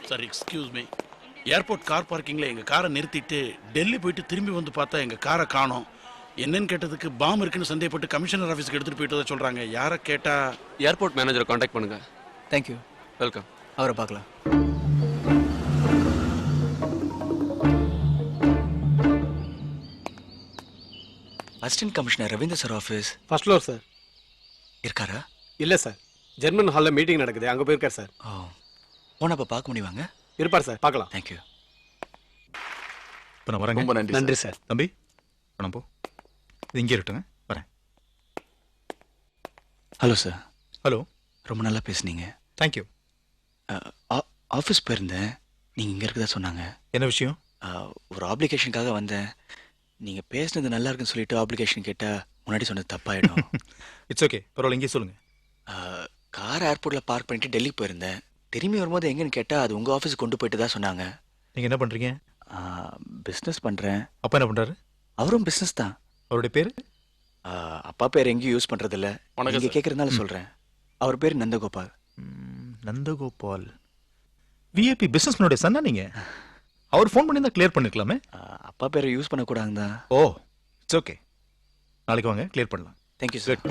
Sir excuse me, airport car பார்க்கிங்ல எங்க காரை நிறுத்திட்டு டெல்லி போயிட்டு திரும்பி வந்து பார்த்தா எங்க காரை காணோம். என்னன்னு கேட்டதுக்கு பாம் இருக்குன்னு சந்தேகப்பட்டு கமிஷனர் ஆஃபீஸ்க்கு எடுத்துட்டு போயிட்டு சொல்றாங்க. யாரை கேட்டா ஏர்போர்ட் மேனேஜரை காண்டாக்ட் பண்ணுங்க. தேங்க்யூ. வெல்கம். அவரை பார்க்கலாம். Assistant commissioner Ravinder sir office first floor sir. இருக்காரா? இல்லை சார், ஜெர்மன் ஹாலில் மீட்டிங் நடக்குது, அங்கே போயிருக்கார் சார். ஓ, போனப்போ பார்க்க முடியுவாங்க? இருப்பார் சார், பார்க்கலாம். தேங்க்யூ. இப்போ நான் வரேங்க. ரொம்ப நன்றி. நன்றி சார். தம்பி பணம் போ, இது இங்கே இருக்கட்டுங்க, வரேன். Hello sir. ஹலோ. ரொம்ப நல்லா பேசுனீங்க. தேங்க்யூ. ஆஃபீஸ் போயிருந்தேன், நீங்கள் இங்கே இருக்கதா சொன்னாங்க. என்ன விஷயம்? ஒரு ஆப்ளிகேஷனுக்காக வந்தேன். நீங்கள் பேசுனது நல்லா இருக்குன்னு சொல்லிட்டு ஆப்ளிகேஷன் கேட்டால் முன்னாடி சொன்னது தப்பாயிடும். இட்ஸ் ஓகே, பரவாயில்ல, இங்கே சொல்லுங்கள். கார் ஏர்போர்ட்டில் பார்க் பண்ணிட்டு டெல்லிக்கு போயிருந்தேன். திரும்பி வரும்போது எங்கன்னு கேட்டால் அது உங்கள் ஆஃபீஸுக்கு கொண்டு போயிட்டு தான் சொன்னாங்க. நீங்கள் என்ன பண்ணுறீங்க? பிஸ்னஸ் பண்ணுறேன். அப்பா என்ன பண்ணுறாரு? அவரும் பிஸ்னஸ் தான். அவருடைய பேர்? அப்பா பேர் எங்கேயும் யூஸ் பண்ணுறதில்ல, வணக்கம் நீங்கள் சார். கேட்குறதுனால சொல்கிறேன். அவர் பேர் நந்தகோபால். நந்தகோபால். விஐபி பிஸ்னஸ் மேனுடைய சன்னா நீங்கள்? அவர் ஃபோன் பண்ணி தான் கிளியர் பண்ணிருக்கலாமே. அப்பா பேரை யூஸ் பண்ணக்கூடாது தான். ஓ, இட்ஸ் ஓகே, நாளைக்கு வாங்க, கிளியர் பண்ணலாம். Thank you sir.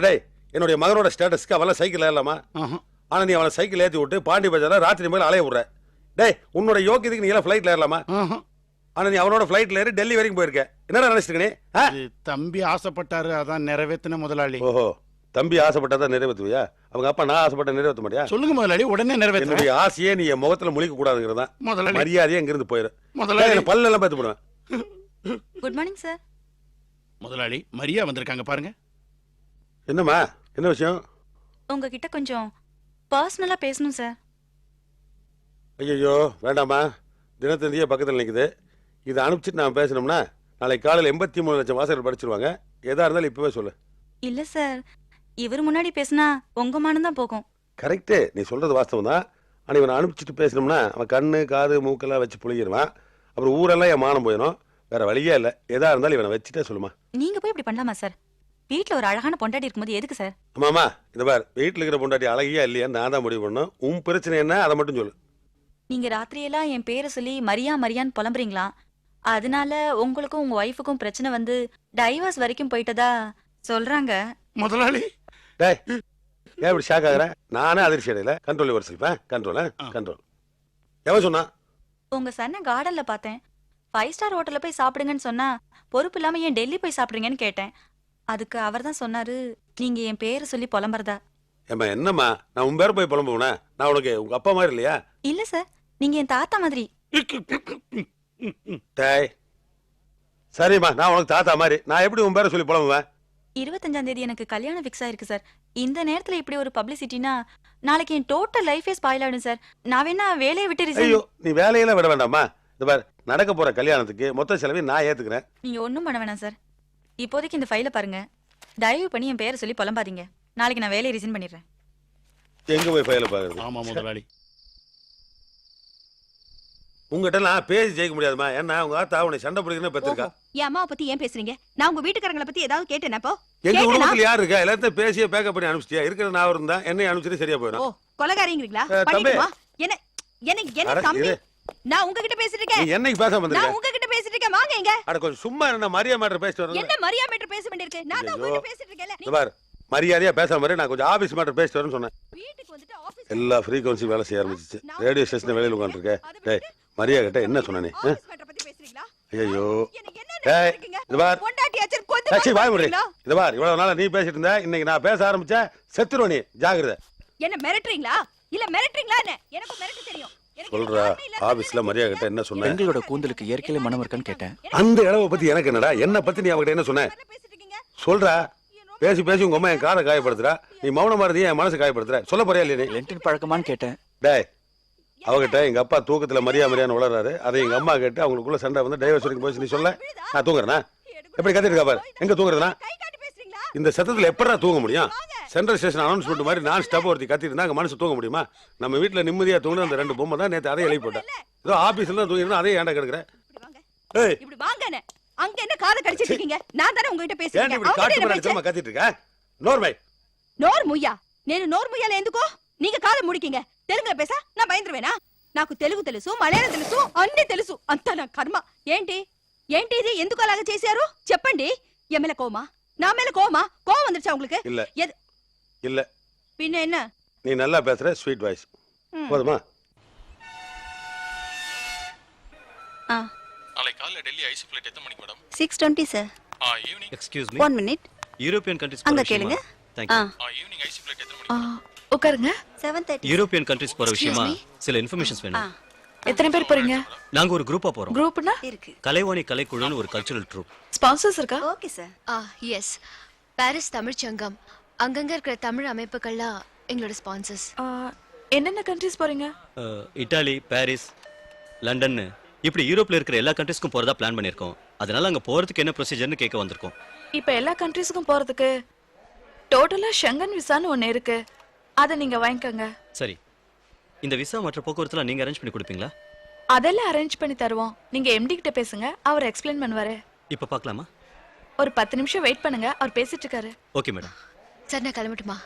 டேய், என்னுடைய மகனோட ஸ்டேட்டஸ்க்கு அவெல்லாம் சைக்கிள் ஏறலாமா? ஆனா நீ அவனை சைக்கிள் ஏற்றி விட்டு பாண்டி பஜார ராத்திரி மேல அலைய விடுற. டேய், உன்னோட யோக்கியத்துக்கு நீ எல்லாம் ஃபிளைட்ல ஏறலாமா? ஆனா நீ அவனோட ஃபிளைட்ல ஏறி டெல்லி வரைக்கும் போயிருக்க. என்னடா நினைச்சிருக்க நீ? இது தம்பி ஆசைப்பட்டாரு, அதான் நிறைவேத்தின முதலாளி. ஓஹோ, தம்பி ஆசைப்பட்டாதான் நிறைவேற்றுவியா? அவங்க அப்பா நான் ஆசைப்பட்ட நிறைவேற்ற மாட்டியா? சொல்லுங்க முதலாளி, உடனே நிறைவேற்ற. என்னுடைய ஆசையே நீ என் முகத்துல முழிக்க கூடாதுங்கிறதா. முதலாளி மரியாதையே இங்கிருந்து போயிரு. முதலாளி பல்லெல்லாம் பார்த்து போடுவேன். Good morning sir. முதலாளி மரியா வந்திருக்காங்க பாருங்க. என்னம்மா, என்ன விஷயம்? உங்ககிட்ட கொஞ்சம் பர்சனலா பேசணும் சார். ஐயோ வேண்டாம்மா, தினத்தந்தியே பக்கத்தில் நிற்குது. இதை அனுப்பிச்சிட்டு நான் பேசணும்னா நாளைக்கு காலையில் 83 லட்சம் வாசகர்கள் படிச்சிருவாங்க. எதா இருந்தாலும் இப்பவே சொல்லு. இல்ல சார், இவர் முன்னாடி பேசினா உங்க மானம் தான் போகும். கரெக்டு, நீ சொல்றது வாஸ்தவம் தான். ஆனால் இவனை அனுப்பிச்சிட்டு பேசணும்னா அவன் கண்ணு காது மூக்கெல்லாம் வச்சு புளிங்கிடுவான். அப்புறம் ஊரெல்லாம் என் மானம் போயிடும். வேற வழியே இல்லை. எதா இருந்தாலும் இவனை வச்சுட்டே சொல்லுமா. நீங்க போய் இப்படி பண்ணலாமா சார்? வீட்டுல ஒரு அழகான பொண்டாட்டி இருக்கும்போது எதுக்கு சார்? ஆமாம்மா, இந்த பார், வீட்டில் இருக்கிற பொண்டாட்டி அழகியா இல்லையா நான் தான் முடிவு பண்ணணும். உன் பிரச்சனை என்ன அதை மட்டும் சொல்லு. நீங்க ராத்திரியெல்லாம் என் பேரை சொல்லி மரியா மரியான்னு புலம்புறீங்களா? அதனால உங்களுக்கும் உங்க ஒய்ஃபுக்கும் பிரச்சனை வந்து டைவர்ஸ் வரைக்கும் போயிட்டதா சொல்றாங்க. முதலாளி டேய், ஏன் இப்படி ஷாக் ஆகுற? நானே அதிர்ச்சி அடையில. கண்ட்ரோல் வர சொல்லிப்பேன். கண்ட்ரோல் எவன் சொன்னா? உங்க சன்ன கார்டன்ல பார்த்தேன். 5 ஸ்டார் ஹோட்டல்ல போய் சாப்பிடுங்கன்னு சொன்னா பொறுப்பு இல்லாம ஏன் டெல்லி போய் சாப்பிடுறீங்கன்னு கேட்டேன். அதுக்கு அவர் தான் சொன்னாரு, நீங்க என் பேரை சொல்லி புலம்புறதா. ஏம்மா என்னம்மா, நான் உன் பேர் போய் புலம்புவேனா? நான் உனக்கு உங்க அப்பா மாதிரி இல்லையா? இல்ல சார், நீங்க என் தாத்தா மாதிரி. டேய், சரிம்மா, நான் உனக்கு தாத்தா மாதிரி. நான் எப்படி உன் பேரை சொல்லி புலம்புவேன்? 25ஆம் தேதி எனக்கு கல்யாணம் ஃபிக்ஸ் ஆயிருக்கு சார். இந்த நேரத்துல இப்படி ஒரு பப்ளிசிட்டினா நாளைக்கு என் டோட்டல் லைஃபே ஸ்பாயில் ஆயிடும் சார். நான் வேணா வேலையை விட்டு ஐயோ, resign. நீ வேலையெல்லாம் விட வேண்டாம்மா. இந்த பார், நடக்க போற கல்யாணத்துக்கு மொத்த செலவையும் நான் ஏத்துக்கிறேன். நீங்க ஒண்ணும் பண்ண வேணாம் சார். இப்போதைக்கு இந்த ஃபைலை பாருங்க. தயவு பண்ணி என் பேரை சொல்லி புலம்பாதீங்க. நாளைக்கு நான் வேலையை ரிசைன் பண்ணிடுறேன். எங்க போய் ஃபைல பாக்குறது? ஆமா முதலாளி. உங்ககிட்ட நான் பேசி ஜெயிக்க முடியாதுமா. ஏன்னா உங்க ஆத்தா உன்னை சண்டை பிடிக்கணும் பெற்றிருக்கா. என் அம்மாவை பத்தி ஏன் பேசுறீங்க? நான் உங்க வீட்டுக்காரங்களை பத்தி ஏதாவது கேட்டேனப்போ? எங்க குடும்பத்துல யாரு இருக்கா? எல்லாத்தையும் பேசியே பேக்கப் பண்ணி அனுப்பிச்சிட்டியா? இருக்கிற நான் இருந்தா என்னை அனுப்பிச்சிட்டு சரியா ஓ, போயிடும். கொலைகாரங்களா? தம்பி. பண்ணிடுமா? என்ன என்ன என்ன அட, தம்பி? இரு. நான் உங்ககிட்ட பேசிட்டு நீ இருக்கேன். என்னைக்கு பேசாம நான் வந்திருக்க? உங்ககிட்ட பேசிட்டு இருக்கேன். வாங்க இங்க. அட கொஞ்சம் சும்மா என்ன மரியா மேட்டர் பேசிட்டு வரணும். என்ன மரியாதை மேட்டர் பேச வேண்டியிருக்கு? நான் தான் ஐயோ. உங்ககிட்ட பேசிட்டு இருக்கேன்ல. இந்த பார், மரியாதையா பேசாம இரு. நான் கொஞ்சம் ஆபீஸ் மேட்டர் பேசிட்டு வரேன்னு சொன்னேன். வீட்டுக்கு வந்துட்டு ஆபீஸ் எல்லா ஃப்ரீக்வன்சி வேலை செய்ய ஆரம்பிச்சிச்சு. ரேடியோ ஸ்டேஷன் வெளியில உட்காந்துருக்கேன். டேய், மரியா கிட்ட என்ன சொன்ன நீ? ஆபீஸ் மேட்டர் பத்தி பேசுறீங்களா? ஐயோ, எனக்கு என்ன டேய், நினைக்கிறீங்க? இந்த பார், பொண்டாட்டி அச்சர் கொஞ்சம் டேய், வாய் மூடு. பேசுறீங்களா? இந்த பார், இவ்வளவு நாளா நீ பேசிட்டு இருந்த, இன்னைக்கு நான் பேச ஆரம்பிச்சேன், செத்துருவ நீ. ஜாகிரதை. என்ன மிரட்டுறீங்களா? இல்ல மிரட்டுறீங்களா என்ன? எனக்கு மிரட்ட தெரியும். எனக்கு சொல்றா, யாருமே இல்லாத ஆபீஸ்ல மரியா கிட்ட என்ன சொன்ன? பெண்களோட கூந்தலுக்கு இயற்கையில மனம் இருக்கான்னு கேட்டேன். அந்த இளவை பத்தி எனக்கு என்னடா? என்ன பத்தி நீ அவகிட்ட என்ன சொன்ன? என்ன பேசிட்டு இருக்கீங்க? சொல்றா. பேசி பேசி உங்க அம்மா என் காதை காயப்படுத்துறா. நீ மௌனமா இருந்தே என் மனசு காயப்படுத்துற. சொல்ல போறியா இல்லையா நீ? லென்டின் பழக்கமான்னு கேட்டேன். டேய், அவகிட்ட எங்க அப்பா தூக்கத்துல மரியாதைன்னு வளர்றாரு. அதை எங்க அம்மா கேட்டு அவங்களுக்குள்ள சண்டை வந்து டைவர்ஸ் வரைக்கும் போச்சு. நீ சொல்ல நான் தூங்குறேனா? எப்படி கத்திட்டு இருக்கா பாரு. எங்க தூங்குறதுனா? கை காட்டி பேசுறீங்களா? இந்த சத்தத்துல எப்படா தூங்க முடியும்? சென்ட்ரல் ஸ்டேஷன் அனௌன்ஸ்மெண்ட் மாதிரி நான் ஸ்டாப் ஒருத்தி கத்திட்டு இருந்தா அங்க மனசு தூங்க முடியுமா? நம்ம வீட்டுல நிம்மதியா தூங்குன அந்த 2 பொம்மை தான் நேத்து அதை எழுப்பி போட்டேன். ஏதோ ஆபீஸ்ல தான் தூங்கிருந்தா அதே ஏன்டா கிடக்குற? இப்படி வாங்க. ஏய், இப்படி வாங்கனே. அங்க என்ன காதை கடிச்சிட்டு இருக்கீங்க? நான் தானே உங்ககிட்ட ఏంటి பேசிட்டேன். ఇప్పుడు కాటు పడి అడిచమ్మ కత్తిట్రుక నోర్మై నోరు ముయ్యా. నేను నోరు ముయ్యాలి ఎందుకో? నీకు కాలు ముడికింగ. తెలుగులో పేసా నా భయంద్రవేనా? నాకు తెలుగు తెలుసు, మలయాళం తెలుసు, అన్ని తెలుసు. అంతా నా కర్మ. ఏంటి ఏంటి ఇది? ఎందుకు అలాగ చేశారు చెప్పండి. ఎమ్మెల కోమా? నా மேல கோமா? கோவம் வந்துருச்சா உங்களுக்கு? இல்ல இல்ல பின்ன என்ன? நீ நல்லா பேசுற, ஸ்வீட் வாய்ஸ். போதுமா? நாளை காலைல டெல்லி ஐசி ஃப்ளைட் எத்தனை மணிக்கு madam? 6:20 sir. Evening. Excuse me 1 minute. European countries அங்க கேளுங்க. Thank you. Evening IC flight எத்தனை மணிக்கு? உட்காருங்க. 7:30. யூரோப்பியன் கண்ட்ரீஸ் போற விஷயமா சில இன்ஃபர்மேஷன்ஸ் வேணும். எத்தனை பேர் போறீங்க? நாங்க ஒரு குரூப்பா போறோம். குரூப்னா? இருக்கு. கலைவாணி கலைக்குழுன்னு ஒரு கல்ச்சுரல் ட்ரூப். ஸ்பான்சர்ஸ் இருக்கா? Okay sir. Yes, Paris Tamil Sangam, அங்கங்க இருக்கிற தமிழ் அமைப்புகள்லாம் எங்களோட ஸ்பான்சர்ஸ். என்னென்ன கண்ட்ரீஸ் போறீங்க? இட்டாலி, பாரிஸ், லண்டன், இப்படி யூரோப்ல இருக்கிற எல்லா கண்ட்ரீஸ்க்கும் போறதா பிளான் பண்ணிருக்கோம். அதனால அங்க போறதுக்கு என்ன ப்ரொசீஜர்னு கேட்க வந்திருக்கோம். இப்ப எல்லா கண்ட்ரீஸ்க்கும் போறதுக்கு டோட்டலா ஷெங்கன் விசான்னு ஒண்ணு இருக்கு. அத நீங்க வாங்கிக்கோங்க. சரி, இந்த விசா மற்ற போக்குவரத்துலாம் நீங்க அரேஞ்ச் பண்ணி கொடுப்பீங்களா? அதெல்லாம் அரேஞ்ச் பண்ணி தருவோம். நீங்க எம்டி கிட்ட பேசுங்க, அவர் எக்ஸ்பிளைன் பண்ணுவாரு. இப்ப பார்க்கலாமா? ஒரு 10 நிமிஷம் வெயிட் பண்ணுங்க, அவர் பேசிட்டு இருக்காரு. Okay madam. சார் நான் கிளம்பட்டுமா?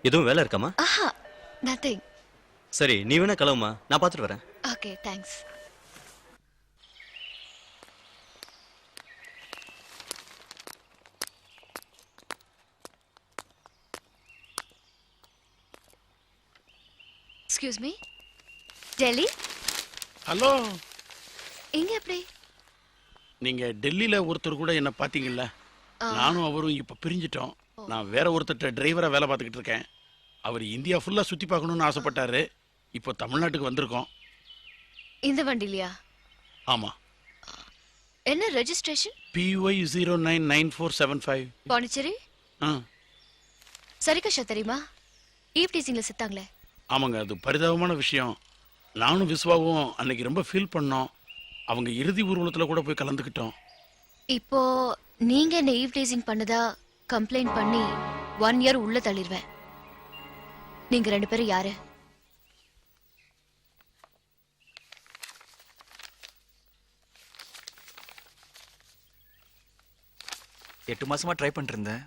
எதுவும் வேலை இருக்காமா? ஆஹா, நத்திங். சரி, நீ வேணா கிளம்புமா, நான் பார்த்துட்டு வரேன். Okay, thanks. Excuse me, Delhi? Hello. இங்க எப்படி? நீங்க டெல்லியில ஒருத்தர் கூட என்ன பாத்தீங்கல்ல? நானும் அவரும் இப்ப பிரிஞ்சிட்டோம். நான் வேற ஒருத்தர் டிரைவரா வேலை பார்த்துக்கிட்டு இருக்கேன். அவர் இந்தியா ஃபுல்லா சுத்தி பார்க்கணும்னு ஆசைப்பட்டாரு. இப்போ தமிழ்நாட்டுக்கு வந்திருக்கோம். இந்த வண்டிலையா? ஆமா. என்ன ரெஜிஸ்ட்ரேஷன்? PY099475. பாண்டிச்சேரி? சரிகஷா தெரியுமா? ஈவ் டீசிங்ல செத்தாங்களே. ஆமாங்க, அது பரிதாபமான விஷயம். நானும் விஸ்வாவும் அன்னைக்கு ரொம்ப ஃபீல் பண்ணோம். அவங்க இறுதி ஊர்வலத்துல கூட போய் கலந்துக்கிட்டோம். இப்போ நீங்க என்ன ஈவ் டீசிங் பண்ணதா கம்ப்ளைண்ட் பண்ணி 1 இயர் உள்ள தள்ளிடுவேன். நீங்க 2 பேரும் யாரு? எட்டு மாசமா ட்ரை பண்ணிட்டு இருந்தேன்.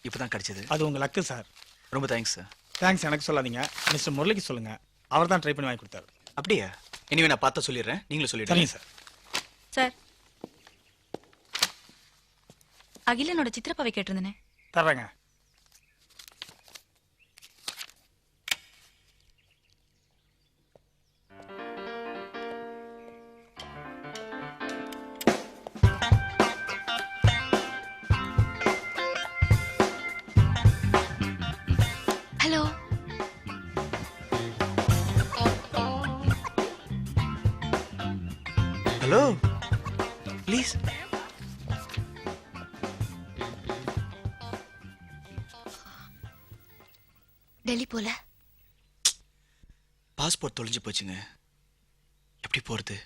இப்பதான் கிடைச்சது. அது உங்க லக்கு சார். ரொம்ப தேங்க்ஸ் சார். தேங்க்ஸ் எனக்கு சொல்லாதீங்க, மிஸ்டர் முரளிக்கு சொல்லுங்க. அவர் தான் ட்ரை பண்ணி வாங்கி கொடுத்தாரு. அப்படியா? இனிமே நான் பார்த்தா சொல்லிடுறேன், நீங்களும் சொல்லிடுங்க. சரிங்க சார். சார், அகிலனோட சித்திரப்பாவை கேட்டிருந்தேனே. தர்றேங்க. ஹலோ. Hello please. டெல்லி போல. பாஸ்போர்ட் தொலைஞ்சு போச்சுங்க. எப்படி போறது?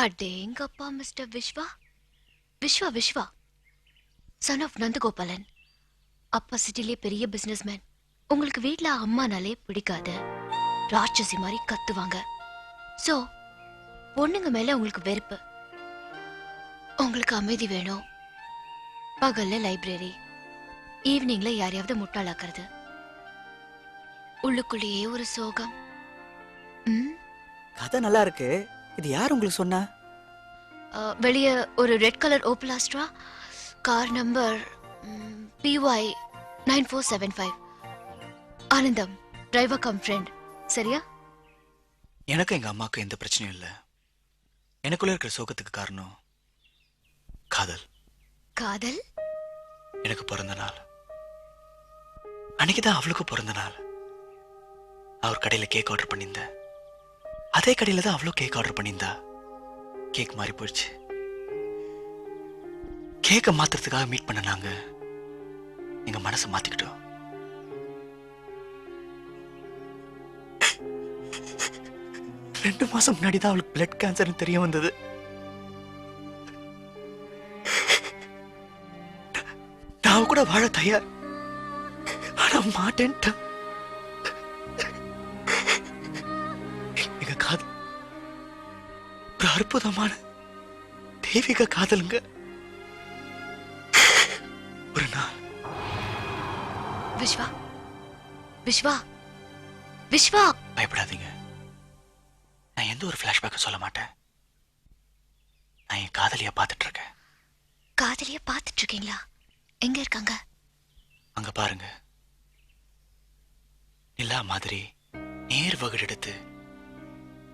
அடேங்கப்பா mister Viswa. Viswa Viswa son of Nandagopalan. அப்பா சிட்டிலே பெரிய பிசினஸ்மேன். உங்களுக்கு வீட்ல அம்மானாலே பிடிக்காது, ராட்சசி மாதிரி கத்துவாங்க. சோ பொண்ணுங்க மேல உங்களுக்கு வெறுப்பு. உங்களுக்கு அமைதி வேணும். பகல்ல லைப்ரரி, ஈவினிங்ல யாரையாவது முட்டாளாக்குறது. உள்ளுக்குள்ளேயே ஒரு சோகம். கதை நல்லா இருக்கு. இது யார் உங்களுக்கு சொன்னா? வெளியே ஒரு red colour Opel Astra, car number PY9475. Anandam, driver come friend. சரியா? எனக்கு எங்க அம்மாவுக்கு எந்த பிரச்சனையும் இல்லை. எனக்குள்ள இருக்கிற சோகத்துக்கு காரணம் காதல். காதல்? எனக்கு பிறந்த நாள் அன்னைக்குதான் அவளுக்கு பிறந்த நாள். அவர் கடையில கேக் ஆர்டர் பண்ணியிருந்தேன். அதே கடையில தான் அவளும் கேக் ஆர்டர் பண்ணியிருந்தா. கேக் மாறி போயிடுச்சு. கேக்க மாத்துறதுக்காக மீட் பண்ண நாங்க எங்க மனசை மாத்திக்கிட்டோம். ரெண்டு மாசம் முன்னாடி தான் அவளுக்கு பிளட் கேன்சர்னு தெரிய வந்தது. நான் கூட வாழ தயார், ஆனா மாட்டேன்ட்டா. எங்க காதல் ஒரு அற்புதமான தெய்வீக காதலுங்க. விஸ்வா விஸ்வா விஸ்வா பயப்படாதீங்க. நான் எந்த ஒரு ஃபிளாஷ்பேக்கும் சொல்ல மாட்டேன். நான் என் காதலிய பார்த்துட்டு இருக்கேன். காதலிய பார்த்துட்டு இருக்கீங்களா? எங்க இருக்காங்க? அங்க பாருங்க. நிலா மாதிரி நேர் வகுடு எடுத்து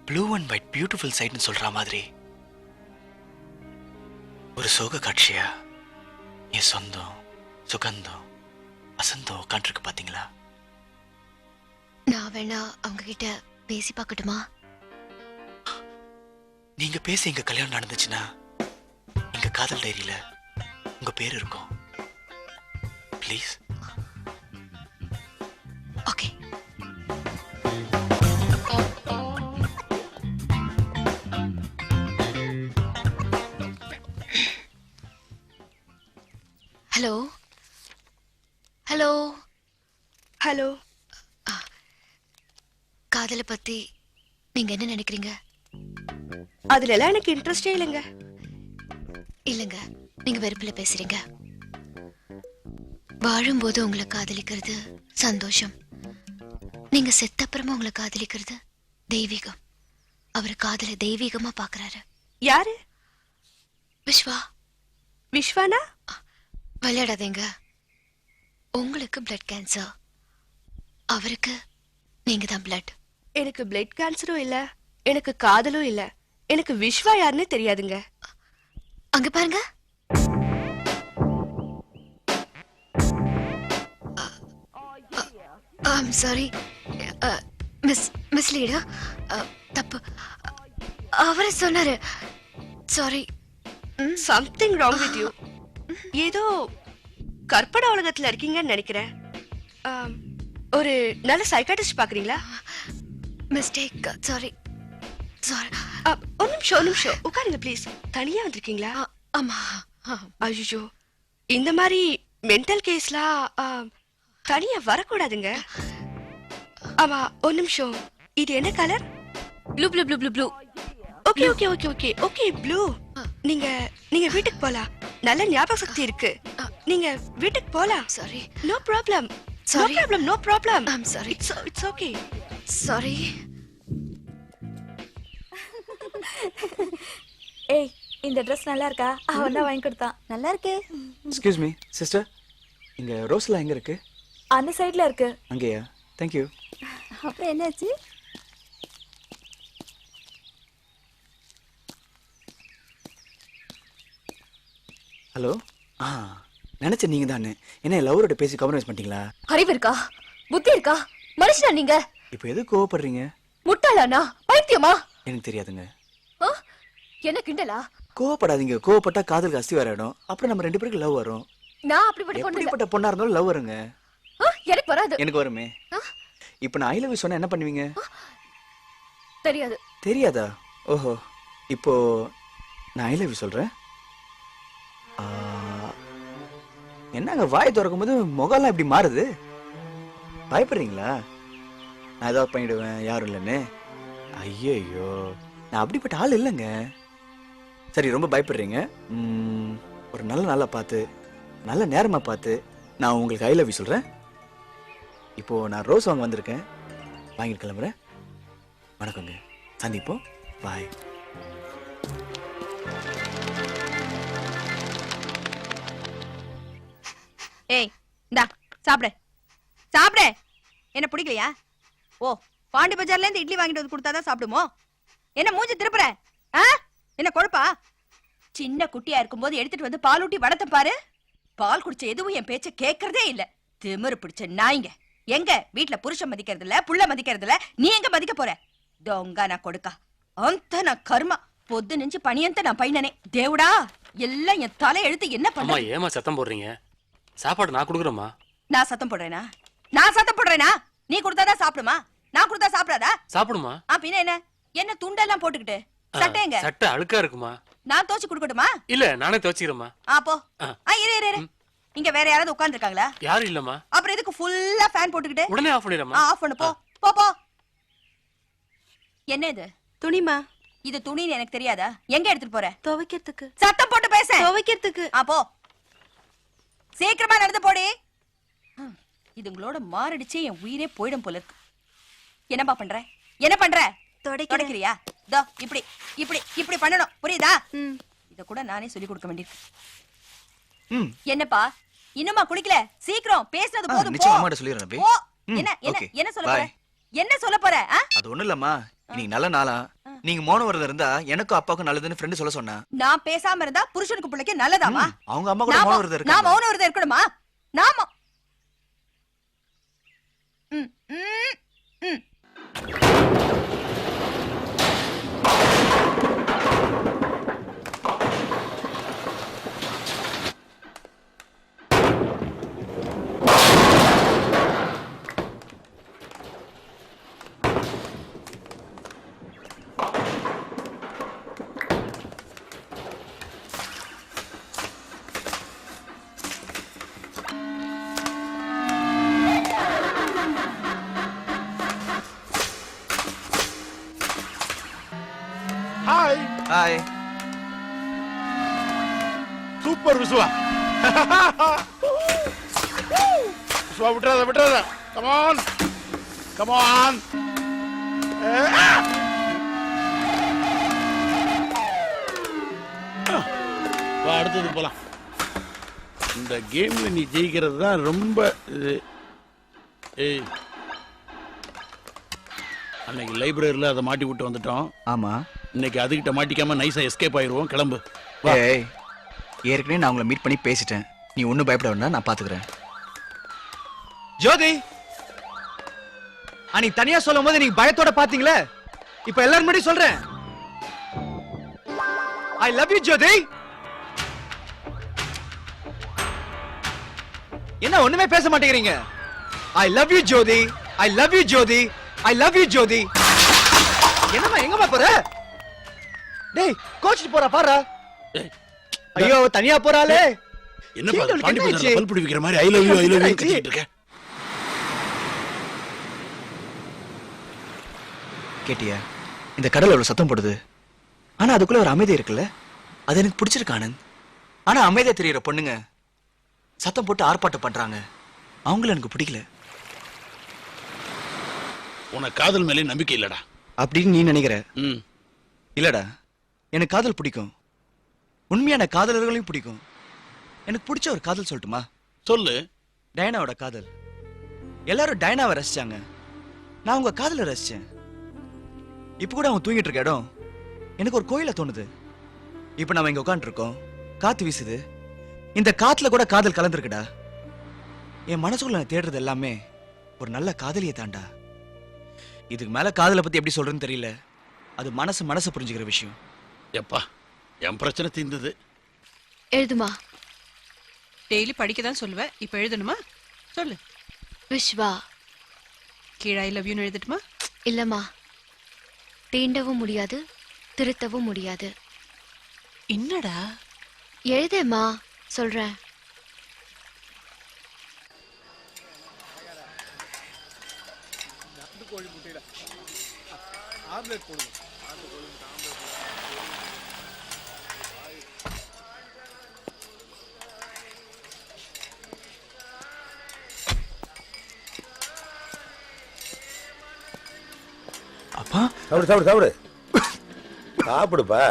ப்ளூ அண்ட் ஒயிட் பியூட்டிஃபுல் சைட்னு சொல்ற மாதிரி ஒரு சோக காட்சியா என் சொந்தம் சுகந்தம் வசந்தம் உட்காந்துருக்கு பாத்தீங்களா? நான் வேணா அவங்க கிட்ட பேசி பார்க்கட்டுமா? நீங்க பேசி எங்க கல்யாணம் நடந்துச்சுன்னா எங்க காதல் டைரியில உங்க பேர் இருக்கும். Please. Okay. Hello hello hello. காதலை பத்தி நீங்க என்ன நினைக்கிறீங்க? அதுல எல்லாம் எனக்கு இன்ட்ரெஸ்டே இல்லைங்க. இல்லங்க, நீங்க வெறுப்புல பேசுறீங்க. வாழும்போது உங்களை காதலிக்கிறது சந்தோஷம். நீங்க செத்த அப்புறமா உங்களை காதலிக்கிறது தெய்வீகம். அவர் காதலை தெய்வீகமா பாக்குறாரு. யாரு? விஸ்வா. விஸ்வானா? விளையாடாதீங்க. உங்களுக்கு பிளட் கேன்சர், அவருக்கு நீங்க தான் பிளட். எனக்கு பிளட் கேன்சரும் இல்ல, எனக்கு காதலும் இல்ல. எனக்கு விஸ்வா யாருன்னு தெரியாதுங்க. அங்க பாருங்க. ஐம் சாரி மிஸ் லீடா, தப்பு. அவரை சொன்னாரு. Sorry. Something wrong with you. ஏதோ கற்பனை உலகத்துல இருக்கீங்கன்னு நினைக்கிறேன். ஒரு நல்ல சைக்காட்ரிஸ்ட் பாக்குறீங்களா? மிஸ்டேக். Sorry sorry. ஒரு நிமிஷம் உட்காருங்க ப்ளீஸ். தனியா வந்திருக்கீங்களா? ஆமா. ஐயோ, இந்த மாதிரி மென்டல் கேஸ்லாம் தனியா வரக்கூடாதுங்க. ஆமா, ஒரு நிமிஷம். இது என்ன colour? Blue blue blue blue blue. Okay okay okay okay okay blue. நீங்க வீட்டுக்கு போலாம். நல்ல ஞாபக சக்தி இருக்கு. நீங்க வீட்டுக்கு போலாம். Sorry. No problem. Sorry. No problem. No problem. I'm sorry. It's okay. Sorry. ஏய், இந்த ட்ரெஸ் நல்லா இருக்கா? அவன் தான் வாங்கி கொடுத்தான். நல்லா இருக்கே. எக்ஸ்கியூஸ் மீ சிஸ்டர், இங்க ரோஸ்லாம் எங்க இருக்கு? அந்த சைடுல இருக்கு. அங்கேயா? Thank you. அப்புறம் என்னாச்சு? ஹலோ. நினைச்சேன் நீங்க தானே. என்ன லவரோட பேசி காம்ப்ரமைஸ் பண்ணிட்டீங்களா? அறிவு இருக்கா? புத்தி இருக்கா? மனுஷனா நீங்க? இப்போ எது கோவப்படுறீங்க? முட்டாளானா? பைத்தியமா? எனக்கு தெரியாதுங்க. என்ன கிண்டலா? கோவப்படாதீங்க. கோவப்பட்டா காதலுக்கு அஸ்திவாரம். அப்புறம் நம்ம ரெண்டு பேருக்கு லவ் வரும். நான் அப்படிப்பட்ட பொண்ணு இல்ல. எப்படிப்பட்ட பொண்ணா இருந்தாலும் லவ் வருங்க. எனக்கு வராது. எனக்கு வருமே. இப்போ நான் ஐ லவ் யூ சொன்னா என்ன பண்ணுவீங்க? தெரியாது. தெரியாதா? ஓஹோ. இப்போ நான் ஐ லவ் யூ சொல்றேன். என்னங்க வாய் திறக்கும் போது முகம்லாம் இப்படி மாறுது? பயப்படுறீங்களா? நான் ஏதாவது பண்ணிடுவேன் யாரும் இல்லைன்னு? ஐயோ, நான் அப்படிப்பட்ட ஆள் இல்லைங்க. சரி, ரொம்ப பயப்படுறீங்க. ஒரு நல்ல நாளா பார்த்து நல்ல நேரமா பார்த்து நான் உங்களுக்கு ஐ லவ் யூ சொல்றேன். இப்போ நான் ரோஸ் வாங்க வந்திருக்கேன். வாங்கிட்டு கிளம்புறேன். வணக்கங்க, சந்திப்போம். பாய். ஏய், இந்தா சாப்பிடு சாப்பிடு. என்ன பிடிக்கலையா? ஓ, பாண்டி பஜார்ல இருந்து இட்லி வாங்கிட்டு வந்து கொடுத்தாதான் சாப்பிடுமோ? என்ன மூஞ்சி திருப்புற? என்ன கொழுப்பா? சின்ன குட்டியா இருக்கும்போது எடுத்துட்டு வந்து பால் ஊட்டி வளர்த்த பாரு. பால் குடிச்ச எதுவும் என் பேச்ச கேட்கறதே இல்ல. திமிரு பிடிச்ச நாய்ங்க. எங்க வீட்டுல புருஷன் மதிக்கிறது இல்ல, புள்ள மதிக்கிறது இல்ல. நீ எங்க மதிக்க போற? தொங்க நான் கொடுக்கா அந்த நான் கர்மா பொது நெஞ்சு பணியந்த நான் பையனே. தேவடா, எல்லாம் என் தலை எழுத்து. என்ன பண்ண? ஏமா சத்தம் போடுறீங்க? சாப்பாடு நான் கொடுக்குறேம்மா. நான் சத்தம் போடுறேனா? நான் சத்தம் போடுறேனா? நீ கொடுத்தாதான் சாப்பிடுமா? நான் கொடுத்தா சாப்பிடாதா? சாப்பிடுமா. பின்ன என்ன? என்ன துண்டெல்லாம் போட்டுக்கிட்டு சட்டை எங்க? சட்டை அழுக்கா இருக்குமா? நான் தோச்சு கொடுக்கட்டுமா? இல்ல, நானே துவைச்சிக்கிறேம்மா. போ. இரு. இங்க வேற யாராவது உட்கார்ந்து இருக்காங்களா? யாரும் இல்லம்மா. அப்புறம் எதுக்கு ஃபுல்லா ஃபேன் போட்டுக்கிட்டு? உடனே ஆஃப் பண்ணிடுறேம்மா. ஆஃப் பண்ணு. போ போ போ. என்ன இது? துணிமா. இது துணின்னு எனக்கு தெரியாதா? எங்க எடுத்துட்டு போற? துவைக்கிறதுக்கு. சத்தம் போட்டு பேச. துவைக்கிறதுக்கு. போ. சீக்கிரமா நடந்து போடி. இதுங்களோட மாரடிச்சே என் உயிரே போயிடும் போல இருக்கு. என்னப்பா பண்ற? என்ன பண்ற? தொடக்கிறியா? இதோ இப்படி இப்படி இப்படி பண்ணணும், புரியுதா? இத கூட நானே சொல்லி கொடுக்க வேண்டியிருக்கு. என்னப்பா இன்னுமா குளிக்கல? சீக்கிரம் பேசுறது போதும். நிச்சயமா அம்மாட்ட சொல்லிடுறேன் அபி. என்ன என்ன Okay. என்ன சொல்ல போற? Bye. என்ன சொல்ல போற? அது ஒண்ணு இல்லம்மா, இன்னைக்கு நல்ல நாளா, நீங்க மௌன விரதம் இருந்தா எனக்கும் அப்பாவுக்கும் நல்லதுன்னு ஃப்ரெண்ட் சொல்ல சொன்னா. நான் பேசாம இருந்தா புருஷனுக்கு பிள்ளைக்கு நல்லதாமா? அவங்க அம்மா கூட மௌன விரதம் நான் இருக்காங்க. மௌன விரதம் இருக்கணுமா? நாம ம் ம் ம் ஹாய். ஹாய். சூப்பர் விசுவா. விசுவா விட்டுறாத விட்டுறாத. Come on come on. வா அடுத்தது போலாம். இந்த கேம்ல நீ ஜெயிக்கிறது தான் ரொம்ப இது. ஏய், அன்னைக்கு லைப்ரரியில அதை மாட்டி விட்டு வந்துட்டோம். ஆமா. இன்னைக்கு அதுகிட்ட மாட்டிக்காம நைஸா எஸ்கேப் ஆயிருவோம். கிளம்பு. வா. ஏய், ஏற்கனவே நான் உங்களை மீட் பண்ணி பேசிட்டேன். நீ ஒன்னும் பயப்பட வேண்டாம், நான் பாத்துக்கிறேன். ஜோதி, அன்னைக்கு தனியா சொல்லும் போது நீங்க பயத்தோட பாத்தீங்களே, இப்ப எல்லாரும் முன்னாடி சொல்றேன். I love you Jothi. என்ன ஒண்ணுமே பேச மாட்டேங்கிறீங்க? I love you Jothi, I love you Jothi, I love you Jothi. என்னம்மா எங்கம்மா போற? டேய் கோச்சிட்டு போறா பாரு. ஐயோ தனியா போறாளே. என்ன பாண்டி பஜார்ல பல்புடி விக்கிற மாதிரி ஐ லவ் யூ கத்திட்டு இருக்க? கேட்டியா, இந்த கடல் அவ்வளவு சத்தம் போடுது, ஆனா அதுக்குள்ள ஒரு அமைதி இருக்குல்ல, அது எனக்கு பிடிச்சிருக்கு ஆனந்த். ஆனா அமைதியா தெரியற பொண்ணுங்க சத்தம் போட்டு ஆர்ப்பாட்டம் பண்றாங்க, அவங்கள எனக்கு பிடிக்கல. உனக்கு காதல் மேலே நம்பிக்கை இல்லடா அப்படின்னு நீ நினைக்கிற? இல்லடா, எனக்கு காதல் பிடிக்கும், உண்மையான காதலர்களையும் பிடிக்கும். எனக்கு பிடிச்ச ஒரு காதல் சொல்லட்டுமா? சொல்லு. டயனாவோட காதல். எல்லாரும் டயனாவை ரசிச்சாங்க, நான் உங்க காதலை ரசிச்சேன். இப்ப கூட அவன் தூங்கிட்டு இருக்க இடம் எனக்கு ஒரு கோயில தோணுது. இப்ப நம்ம இங்க உட்காந்துட்டு இருக்கோம், காத்து வீசுது, இந்த காத்துல கூட காதல் கலந்துருக்குடா. என் மனசுக்குள்ள நான் தேடுறது எல்லாமே ஒரு நல்ல காதலியை தாண்டா. இதுக்கு மேல காதலை பத்தி எப்படி சொல்றேன்னு தெரியல, அது மனசு புரிஞ்சுக்கிற விஷயம். எப்பா என் பிரச்சனை தீர்ந்தது. எழுதுமா. டெய்லி படிக்க தான் சொல்லுவேன், இப்ப எழுதணுமா? சொல்லு. விஸ்வா. கீழே ஐ லவ் யூ எழுதட்டுமா? இல்லம்மா, தீண்டவும் முடியாது, திருத்தவும் முடியாது. என்னடா எழுதேம்மா, சொல்றேன். அப்பா சாப்பிடு சாப்பிடு சாப்பிடு சாப்பிடுப்பா.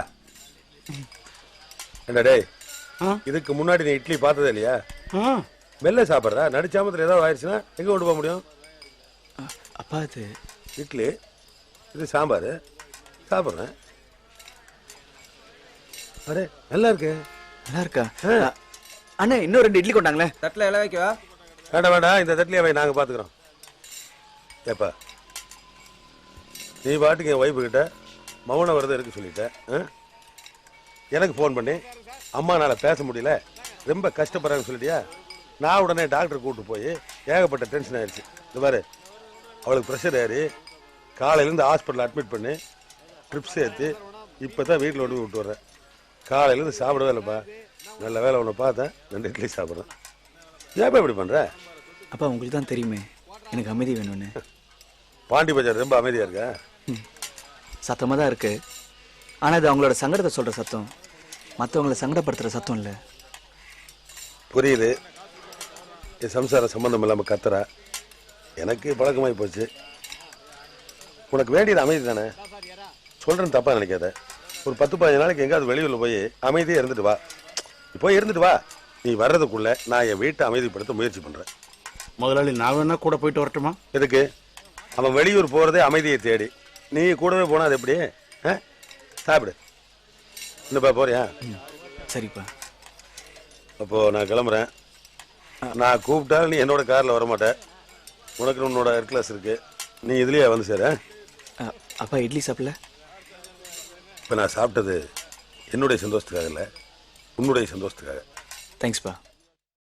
என்ன டேய், இதுக்கு முன்னாடி நீ இட்லி பார்த்ததே இல்லையா? மெல்ல சாப்பிட்றா, நடிச்சாமத்துல ஏதாவது ஆயிடுச்சுன்னா எங்க கொண்டு போக முடியும்? அப்பா இது இட்லி, இது சாம்பார் சாப்பிட்றேன். அரே நல்லா இருக்கு. நல்லா இருக்கா? அண்ணா இன்னும் 2 இட்லி கொண்டாங்களே. தட்டில் இலை வைக்கவா? வேண்டாம் வேண்டாம், இந்த தட்டிலே வை, நாங்கள் பார்த்துக்குறோம். ஏப்பா நீ பாட்டுக்கு என் ஒய்ஃபு கிட்ட மௌன விரதம் இருக்கு சொல்லிட்டேன். எனக்கு ஃபோன் பண்ணி அம்மா என்னால் பேச முடியல, ரொம்ப கஷ்டப்படுறாங்கன்னு சொல்லிட்டியா? நான் உடனே டாக்டர் கூப்பிட்டு போய் ஏகப்பட்ட டென்ஷன் ஆயிடுச்சு. இந்த பாரு, அவளுக்கு ப்ரெஷர் ஏறி காலையிலேருந்து ஹாஸ்பிட்டல் அட்மிட் பண்ணி ட்ரிப்ஸ் ஏற்றி இப்போ தான் வீட்டில் கொண்டு விட்டு வர்றேன். காலையிலேருந்து சாப்பிடவே இல்லைப்பா. நல்ல வேலை உன்னை பார்த்தேன், 2 இட்லி சாப்பிட்றேன். ஏப்பா இப்படி பண்ணுற? அப்பா உங்களுக்கு தான் தெரியுமே எனக்கு அமைதி வேணும்னு. பாண்டி பஜார் ரொம்ப அமைதியாக இருக்கா? சத்தமாக தான் இருக்கு, ஆனால் அது அவங்களோட சங்கடத்தை சொல்கிற சத்தம், மற்றவங்களை சங்கடப்படுத்துகிற சத்தம் இல்லை. புரியுது. என் சம்சாரம் சம்பந்தம் இல்லாமல் கத்துறா, எனக்கு பழக்கமாகி போச்சு. உனக்கு வேண்டியது அமைதி தானே, சொல்றேன்னு தப்பா நினைக்காத. ஒரு 10-15 நாளைக்கு எங்காவது வெளியூரில் போய் அமைதியே இருந்துட்டு வா. இப்போ இருந்துட்டு வா. நீ வர்றதுக்குள்ள நான் என் வீட்டை அமைதிப்படுத்த முயற்சி பண்றேன். முதலாளி நான் வேணா கூட போயிட்டு வரட்டுமா? எதுக்கு? அவன் வெளியூர் போறதே அமைதியை தேடி, நீ கூடவே போனா அது எப்படி? சாப்பிடு. என்னப்பா போறியா? சரிப்பா. அப்போ நான் கிளம்புறேன். நான் கூப்பிட்டாலும் நீ என்னோட கார்ல வரமாட்டேன். உனக்கு உன்னோட கிளாஸ் இருக்கு, நீ இதுலயே வந்து சேர. அப்பா இட்லி சாப்பிடல? இப்போ நான் சாப்பிட்டது என்னுடைய சந்தோஷத்துக்காக இல்லை, உன்னுடைய சந்தோஷத்துக்காக. தேங்க்ஸ்ப்பா.